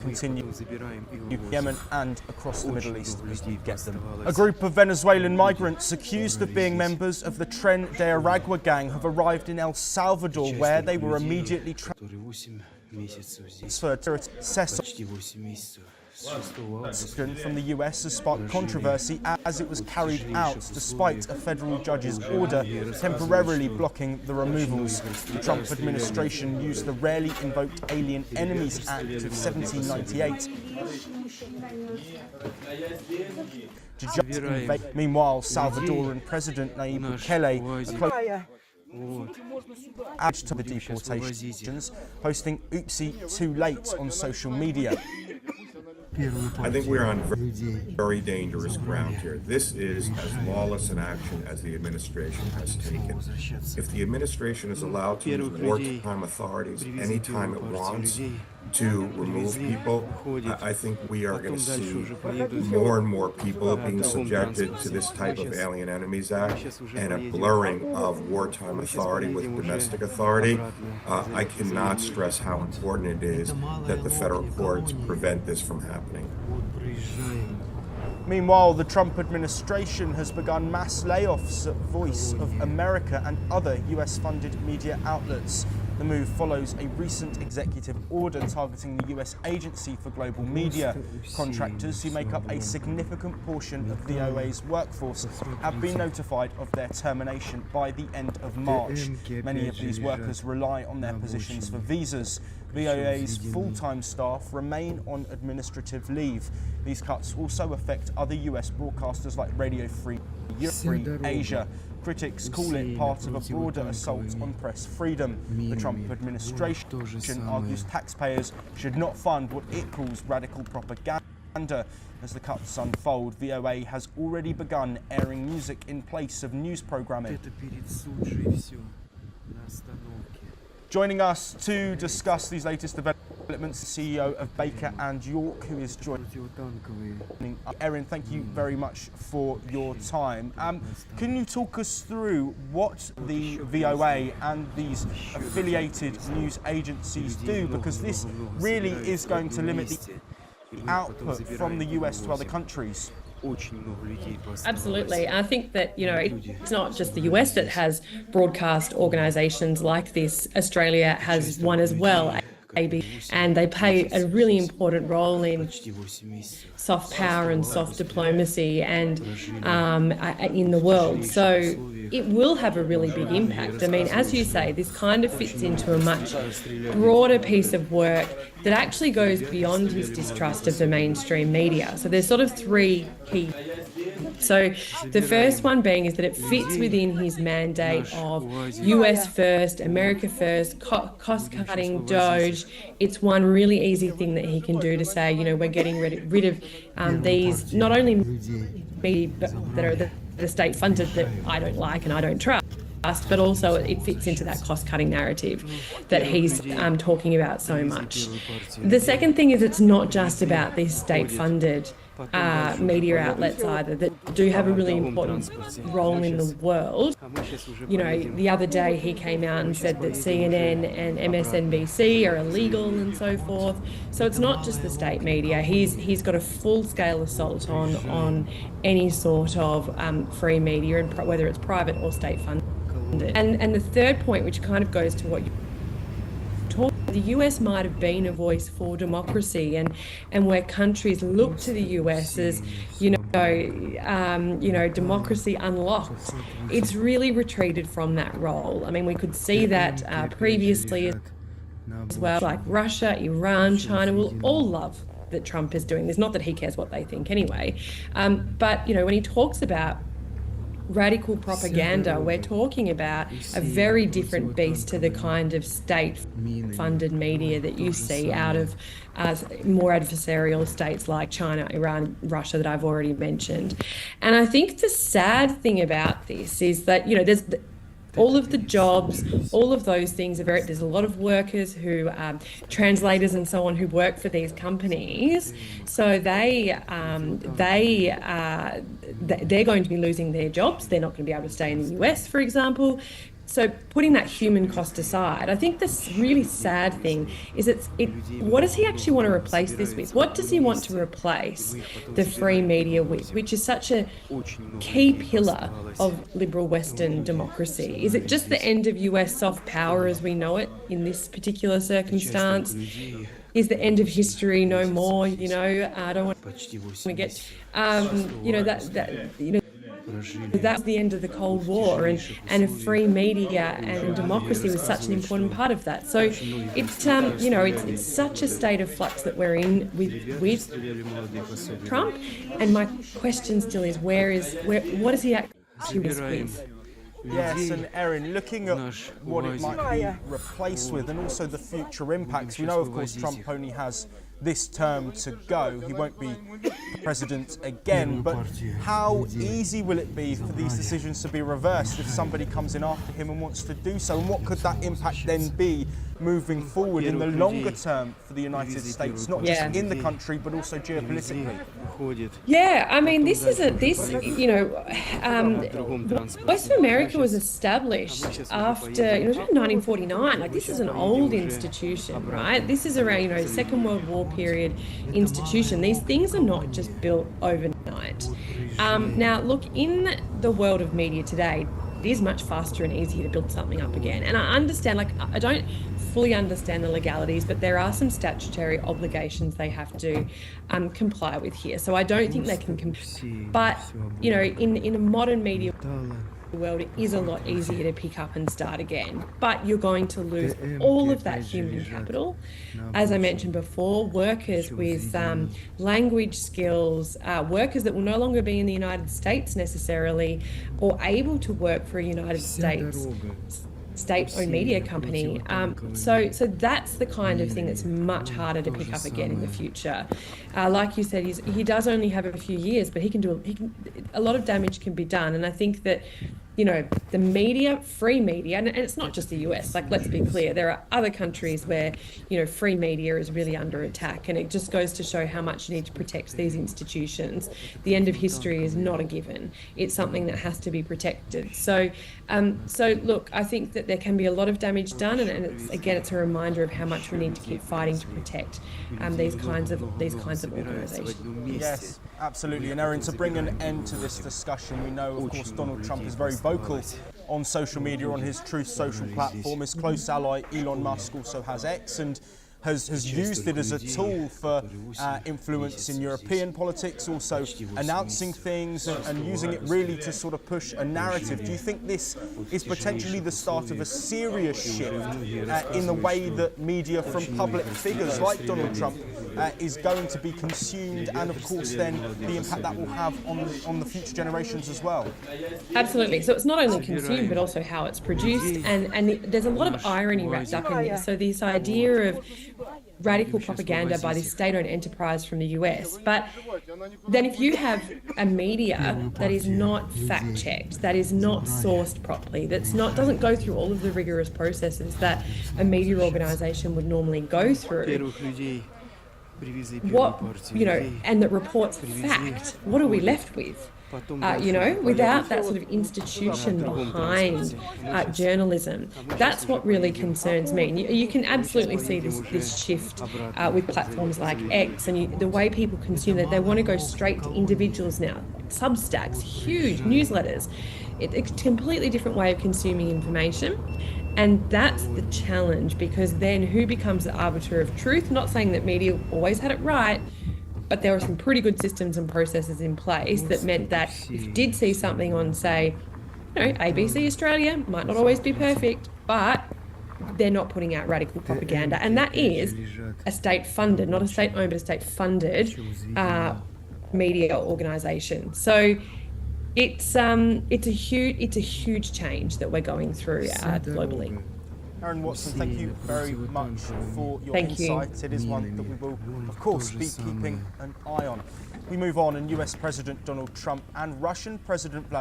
continue in Yemen and across the Middle East as we get them. A group of Venezuelan migrants accused of being members of the Tren de Aragua gang have arrived in El Salvador, where they were immediately transferred to Cesar. From the US has sparked controversy as it was carried out despite a federal judge's order temporarily blocking the removals. The Trump administration used the rarely invoked Alien Enemies Act of 1798 to judge invade. Meanwhile, Salvadoran President Nayib Bukele added to the deportations, posting "Oopsie, too late" on social media. I think we're on very dangerous ground here. This is as lawless an action as the administration has taken. If the administration is allowed to use wartime authorities anytime it wants to remove people, I think we are going to see more and more people being subjected to this type of Alien Enemies Act and a blurring of wartime authority with domestic authority. I cannot stress how important it is that the federal courts prevent this from happening. Meanwhile, the Trump administration has begun mass layoffs at Voice of America and other US-funded media outlets. The move follows a recent executive order targeting the US Agency for Global Media. Contractors who make up a significant portion of VOA's workforce have been notified of their termination by the end of March. Many of these workers rely on their positions for visas. VOA's full-time staff remain on administrative leave. These cuts also affect other US broadcasters like Radio Free Asia. Critics call it part of a broader assault on press freedom. The Trump administration argues taxpayers should not fund what it calls radical propaganda. As the cuts unfold, VOA has already begun airing music in place of news programming. Joining us to discuss these latest developments, CEO of Baker and York, who is joining. Erin, thank you very much for your time. Can you talk us through what the VOA and these affiliated news agencies do? Because this really is going to limit the output from the US to other countries. Absolutely. I think that, it's not just the US that has broadcast organisations like this. Australia has one as well, and they play a really important role in soft power and soft diplomacy and in the world. So it will have a really big impact. I mean, as you say, this kind of fits into a much broader piece of work that actually goes beyond his distrust of the mainstream media. So there's sort of three key. So the first one being is that it fits within his mandate of US first, America first, cost-cutting, DOGE. It's one really easy thing that he can do to say, we're getting rid of these, not only media that are the state-funded that I don't like and I don't trust, but also it fits into that cost-cutting narrative that he's talking about so much. The second thing is it's not just about these state-funded media outlets either that do have a really important role in the world. The other day he came out and said that CNN and MSNBC are illegal and so forth. So it's not just the state media. He's got a full-scale assault on any sort of free media, and whether it's private or state-funded. And the third point, which kind of goes to what you talked, the US might have been a voice for democracy, and where countries look to the US as, democracy unlocked. It's really retreated from that role. I mean, we could see that previously as well, like Russia, Iran, China will all love that Trump is doing this. Not that he cares what they think anyway. But, when he talks about radical propaganda, we're talking about a very different beast to the kind of state-funded media that you see out of more adversarial states like China, Iran, Russia that I've already mentioned. And I think the sad thing about this is that, there's all of the jobs, all of those things there's a lot of workers who, translators and so on, who work for these companies. So they're going to be losing their jobs. They're not going to be able to stay in the US, for example. So putting that human cost aside, I think this really sad thing is what does he actually want to replace this with? What does he want to replace the free media with, which is such a key pillar of liberal Western democracy? Is it just the end of US soft power as we know it in this particular circumstance? Is the end of history no more? I don't want to get, that's the end of the Cold War, and a free media and democracy was such an important part of that. So it's such a state of flux that we're in with Trump. And my question still is, what is he actually with? Yes, and Erin, looking at what it might be replaced with and also the future impacts, we know, of course, Trump only has this term to go. He won't be president again, but how easy will it be for these decisions to be reversed if somebody comes in after him and wants to do so? And what could that impact then be moving forward in the longer term for the United States, not just in the country, but also geopolitically? Yeah, I mean, Western America was established after, it was around 1949. Like, this is an old institution, right? This is around, Second World War period institution. These things are not just built overnight. Now, look, in the world of media today, it is much faster and easier to build something up again. And I understand, I don't fully understand the legalities, but there are some statutory obligations they have to comply with here. So I don't think they can, but, in a modern media world, it is a lot easier to pick up and start again, but you're going to lose all of that human capital. As I mentioned before, workers with language skills, workers that will no longer be in the United States necessarily, or able to work for a United States state-owned media company. So that's the kind of thing that's much harder to pick up again in the future. Like you said, he does only have a few years, but a lot of damage can be done. And I think that, the media, free media, and it's not just the US, like, let's be clear, there are other countries where, free media is really under attack, and it just goes to show how much you need to protect these institutions. The end of history is not a given. It's something that has to be protected. So look, I think that there can be a lot of damage done, and it's a reminder of how much we need to keep fighting to protect these kinds of organisations. Yes, absolutely. And Erin, to bring an end to this discussion, we know, of course, Donald Trump is very vocal on social media, on his Truth Social platform. His close ally Elon Musk also has X and has used it as a tool for influence in European politics, also announcing things and using it really to sort of push a narrative. Do you think this is potentially the start of a serious shift in the way that media from public figures like Donald Trump is going to be consumed, and of course then the impact that will have on the future generations as well? Absolutely. So it's not only consumed but also how it's produced, and there's a lot of irony wrapped up in this. So this idea of radical propaganda by this state-owned enterprise from the US, but then if you have a media that is not fact-checked, that is not sourced properly, doesn't go through all of the rigorous processes that a media organisation would normally go through, and that reports fact, what are we left with? Without that sort of institution behind journalism. That's what really concerns me. You can absolutely see this shift with platforms like X, and the way people consume that. They want to go straight to individuals now. Substacks, huge newsletters. It's a completely different way of consuming information. And that's the challenge, because then who becomes the arbiter of truth? Not saying that media always had it right, but there were some pretty good systems and processes in place that meant that if you did see something on, say, ABC Australia, might not always be perfect, but they're not putting out radical propaganda. And that is a state-funded, not a state-owned, but a state-funded media organisation. So it's a huge change that we're going through globally. Erin Watson, thank you very much for your insights. It is one that we will, of course, be keeping an eye on. We move on, and US President Donald Trump and Russian President Vladimir